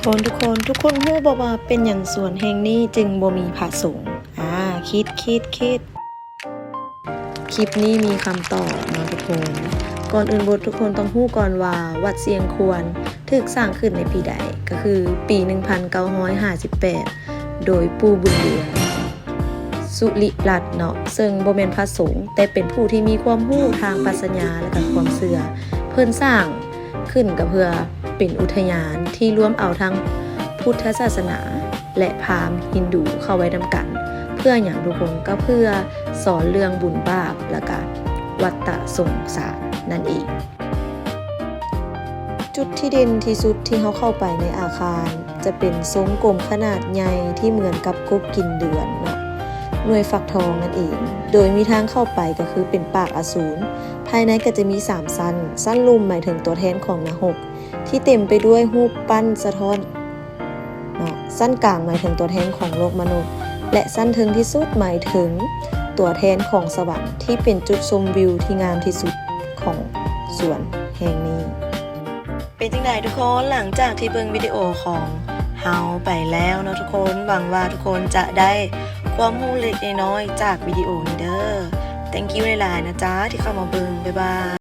ทุกคนฮู้บ่ว่าเป็นหยังสวนแห่งนี้จึงบ่มีพระสงฆ์คิดคลิปนี้มีคำตอบเนาะทุกคนก่อนอื่นบททุกคนต้องฮู้ก่อนว่าวัดเสียงควรถูกสร้างขึ้นในปีใดก็คือปี 1958 โดยปู่บุญเหลือสุริรัตน์เนาะซึ่งบ่แม่นพระสงฆ์แต่เป็นผู้ที่มีความรู้ทางปรัชญาและก็ความเชื่อเพิ่นสร้างขึ้นก็เพื่อเป็นอุทยานที่รวมเอาทั้งพุทธศาสนาและพราหมณ์ฮินดูเข้าไว้นำกันเพื่ออย่างทุกคนก็เพื่อสอนเรื่องบุญบาปและก็วัฏสงสารนั่นเองจุดที่เด่นที่สุดที่เขาเข้าไปในอาคารจะเป็นทรงกลมขนาดใหญ่ที่เหมือนกับกบกินเดือนเนาะหน่วยฟักทองนั่นเองโดยมีทางเข้าไปก็คือเป็นปากอสูรภายในก็จะมี3สั้นลุ่มหมายถึงตัวแทนของนรกที่เต็มไปด้วยรูปปั้นสะท้อนเนาะสั้นกลางหมายถึงตัวแทนของโลกมนุษย์และสั้นถึงที่สุดหมายถึงตัวแทนของสวรรค์ที่เป็นจุดชมวิวที่งามที่สุดของสวนแห่งนี้เป็นจังไดทุกคนหลังจากที่เบิ่งวิดีโอของเฮาไปแล้วเนาะทุกคนหวังว่าทุกคนจะได้ความรู้เล็กน้อยจากวิดีโอนี้เด้อ thank you หลายๆนะจ๊ะที่เข้ามาเบิ่งบ๊ายบาย